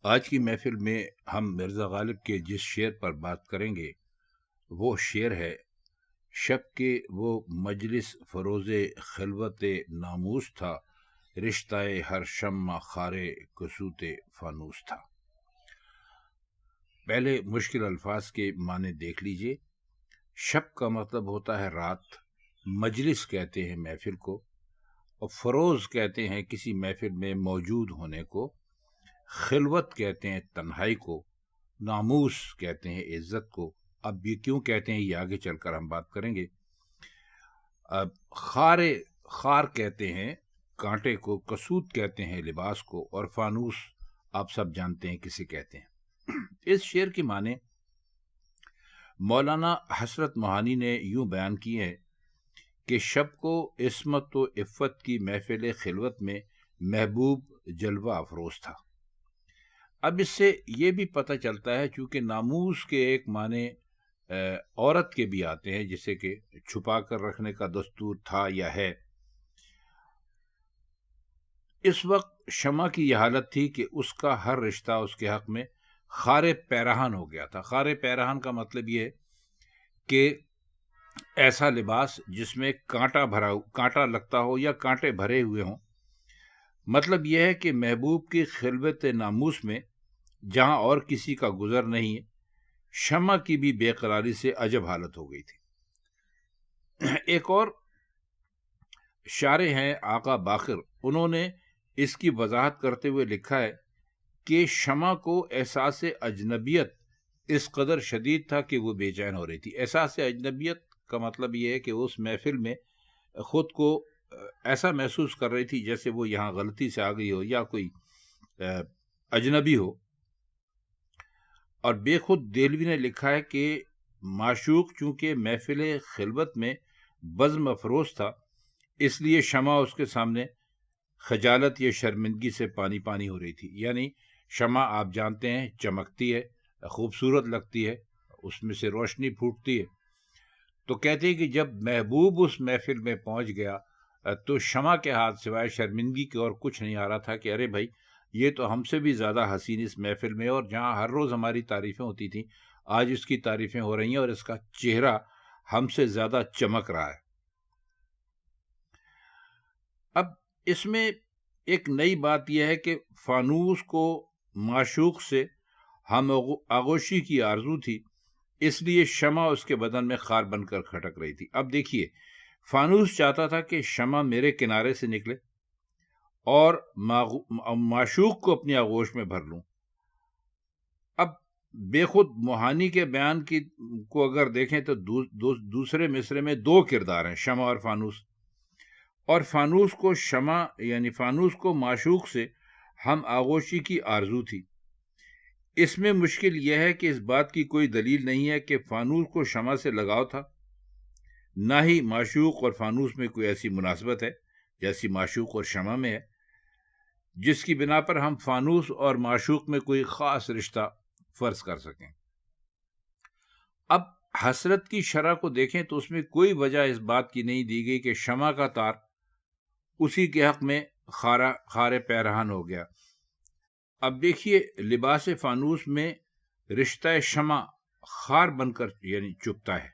آج کی محفل میں ہم مرزا غالب کے جس شعر پر بات کریں گے وہ شعر ہے: شب کے وہ مجلس فروز خلوت ناموس تھا، رشتہ ہر شمع خارے کسوت فانوس تھا۔ پہلے مشکل الفاظ کے معنی دیکھ لیجئے۔ شب کا مطلب ہوتا ہے رات، مجلس کہتے ہیں محفل کو، اور فروز کہتے ہیں کسی محفل میں موجود ہونے کو، خلوت کہتے ہیں تنہائی کو، ناموس کہتے ہیں عزت کو۔ اب یہ کیوں کہتے ہیں یہ آگے چل کر ہم بات کریں گے۔ اب خار کہتے ہیں کانٹے کو، کسوت کہتے ہیں لباس کو، اور فانوس آپ سب جانتے ہیں کسے کہتے ہیں۔ اس شعر کی معنی مولانا حسرت موہانی نے یوں بیان کی ہے کہ شب کو عصمت و عفت کی محفل خلوت میں محبوب جلوہ افروز تھا۔ اب اس سے یہ بھی پتہ چلتا ہے، چونکہ ناموس کے ایک معنی عورت کے بھی آتے ہیں، جسے کہ چھپا کر رکھنے کا دستور تھا یا ہے۔ اس وقت شمع کی یہ حالت تھی کہ اس کا ہر رشتہ اس کے حق میں خار پیرہن ہو گیا تھا۔ خار پیرہن کا مطلب یہ ہے کہ ایسا لباس جس میں کانٹا لگتا ہو یا کانٹے بھرے ہوئے ہوں۔ مطلب یہ ہے کہ محبوب کی خلوت ناموس میں جہاں اور کسی کا گزر نہیں ہے، شمع کی بھی بے قراری سے عجب حالت ہو گئی تھی۔ ایک اور شاعر ہیں آقا باقر، انہوں نے اس کی وضاحت کرتے ہوئے لکھا ہے کہ شمع کو احساس اجنبیت اس قدر شدید تھا کہ وہ بے چین ہو رہی تھی۔ احساس اجنبیت کا مطلب یہ ہے کہ اس محفل میں خود کو ایسا محسوس کر رہی تھی جیسے وہ یہاں غلطی سے آ گئی ہو یا کوئی اجنبی ہو۔ اور بے خود دہلوی نے لکھا ہے کہ معشوق چونکہ محفل خلوت میں بزم افروز تھا، اس لیے شمع اس کے سامنے خجالت یا شرمندگی سے پانی پانی ہو رہی تھی۔ یعنی شمع آپ جانتے ہیں چمکتی ہے، خوبصورت لگتی ہے، اس میں سے روشنی پھوٹتی ہے۔ تو کہتے ہیں کہ جب محبوب اس محفل میں پہنچ گیا تو شمع کے ہاتھ سوائے شرمندگی کے اور کچھ نہیں آ رہا تھا کہ ارے بھائی، یہ تو ہم سے بھی زیادہ حسین اس محفل میں، اور جہاں ہر روز ہماری تعریفیں ہوتی تھیں آج اس کی تعریفیں ہو رہی ہیں، اور اس کا چہرہ ہم سے زیادہ چمک رہا ہے۔ اب اس میں ایک نئی بات یہ ہے کہ فانوس کو معشوق سے ہم آغوشی کی آرزو تھی، اس لیے شمع اس کے بدن میں خار بن کر کھٹک رہی تھی۔ اب دیکھیے، فانوس چاہتا تھا کہ شمع میرے کنارے سے نکلے اور معشوق کو اپنی آغوش میں بھر لوں۔ اب بے خود موہانی کے بیان کو اگر دیکھیں تو دوسرے مصرے میں دو کردار ہیں، شمع اور فانوس، اور فانوس کو شمع یعنی فانوس کو معشوق سے ہم آغوشی کی آرزو تھی۔ اس میں مشکل یہ ہے کہ اس بات کی کوئی دلیل نہیں ہے کہ فانوس کو شمع سے لگاؤ تھا، نہ ہی معشوق اور فانوس میں کوئی ایسی مناسبت ہے جیسی معشوق اور شمع میں ہے، جس کی بنا پر ہم فانوس اور معشوق میں کوئی خاص رشتہ فرض کر سکیں۔ اب حسرت کی شرح کو دیکھیں تو اس میں کوئی وجہ اس بات کی نہیں دی گئی کہ شمع کا تار اسی کے حق میں خار پیرہن ہو گیا۔ اب دیکھیے، لباس فانوس میں رشتہ شمع خار بن کر یعنی چپتا ہے۔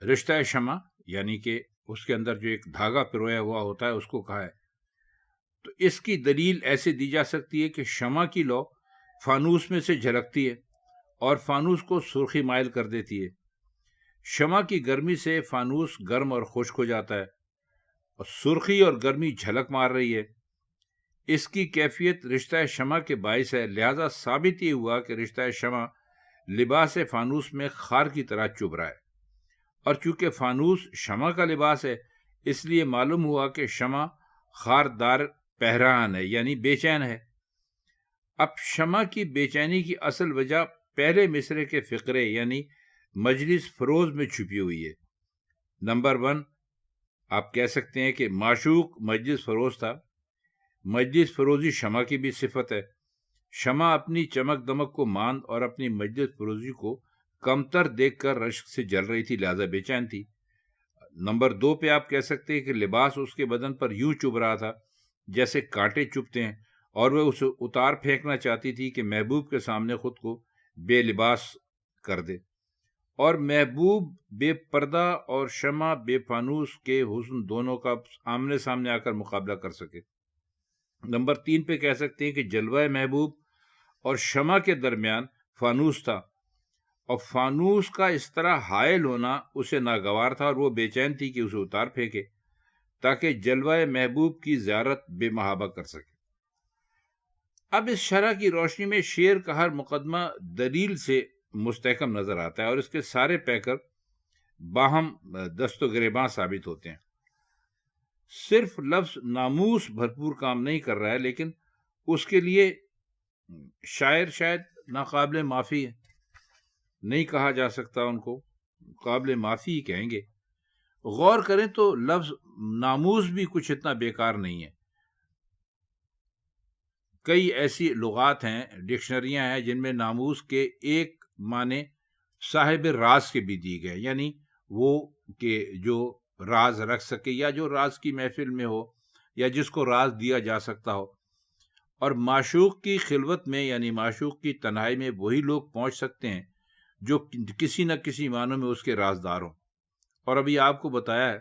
رشتہ شمع یعنی کہ اس کے اندر جو ایک دھاگا پرویا ہوا ہوتا ہے اس کو کہا ہے۔ تو اس کی دلیل ایسے دی جا سکتی ہے کہ شمع کی لو فانوس میں سے جھلکتی ہے اور فانوس کو سرخی مائل کر دیتی ہے۔ شمع کی گرمی سے فانوس گرم اور خشک ہو جاتا ہے، اور سرخی اور گرمی جھلک مار رہی ہے۔ اس کی کیفیت رشتہ شمع کے باعث ہے، لہذا ثابت یہ ہوا کہ رشتہ شمع لباس فانوس میں خار کی طرح چبھ رہا ہے، اور چونکہ فانوس شمع کا لباس ہے اس لیے معلوم ہوا کہ شمع خاردار پیرہن ہے یعنی بے چین ہے۔ اب شمع کی بے چینی کی اصل وجہ پہلے مصرے کے فقرے یعنی مجلس فروز میں چھپی ہوئی ہے۔ نمبر 1، آپ کہہ سکتے ہیں کہ معشوق مجلس فروز تھا۔ مجلس فروزی شمع کی بھی صفت ہے۔ شمع اپنی چمک دمک کو ماند اور اپنی مجلس فروزی کو کمتر دیکھ کر رشک سے جل رہی تھی، لہذا بے چین تھی۔ نمبر 2 پہ آپ کہہ سکتے ہیں کہ لباس اس کے بدن پر یوں چبھ رہا تھا جیسے کانٹے چبھتے ہیں، اور وہ اسے اتار پھینکنا چاہتی تھی کہ محبوب کے سامنے خود کو بے لباس کر دے، اور محبوب بے پردہ اور شمع بے فانوس کے حسن دونوں کا آمنے سامنے آ کر مقابلہ کر سکے۔ نمبر 3 پہ کہہ سکتے ہیں کہ جلوہ محبوب اور شمع کے درمیان فانوس تھا، اور فانوس کا اس طرح حائل ہونا اسے ناگوار تھا، اور وہ بے چین تھی کہ اسے اتار پھینکے تاکہ جلوہ محبوب کی زیارت بے محابہ کر سکے۔ اب اس شرح کی روشنی میں شعر کا ہر مقدمہ دلیل سے مستحکم نظر آتا ہے، اور اس کے سارے پیکر باہم دست و گریباں ثابت ہوتے ہیں۔ صرف لفظ ناموس بھرپور کام نہیں کر رہا ہے، لیکن اس کے لیے شاعر شاید ناقابل معافی ہے، نہیں کہا جا سکتا، ان کو قابل معافی ہی کہیں گے۔ غور کریں تو لفظ ناموس بھی کچھ اتنا بیکار نہیں ہے۔ کئی ایسی لغات ہیں، ڈکشنریاں ہیں، جن میں ناموس کے ایک معنی صاحب راز کے بھی دی گئے، یعنی وہ کہ جو راز رکھ سکے، یا جو راز کی محفل میں ہو، یا جس کو راز دیا جا سکتا ہو۔ اور معشوق کی خلوت میں، یعنی معشوق کی تنہائی میں، وہی لوگ پہنچ سکتے ہیں جو کسی نہ کسی معنوں میں اس کے رازدار ہوں۔ اور ابھی آپ کو بتایا ہے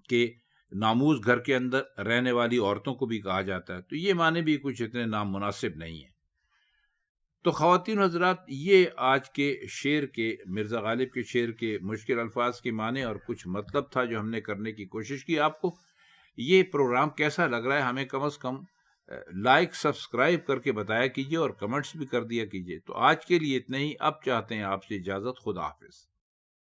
کہ ناموس گھر کے اندر رہنے والی عورتوں کو بھی کہا جاتا ہے، تو یہ معنی بھی کچھ اتنے نامناسب نہیں ہیں۔ تو خواتین و حضرات، یہ آج کے شعر کے، مرزا غالب کے شعر کے مشکل الفاظ کے معنی اور کچھ مطلب تھا جو ہم نے کرنے کی کوشش کی۔ آپ کو یہ پروگرام کیسا لگ رہا ہے ہمیں کم از کم لائک سبسکرائب کر کے بتایا کیجیے، اور کمنٹس بھی کر دیا کیجیے۔ تو آج کے لیے اتنا ہی، اب چاہتے ہیں آپ سے اجازت، خدا حافظ۔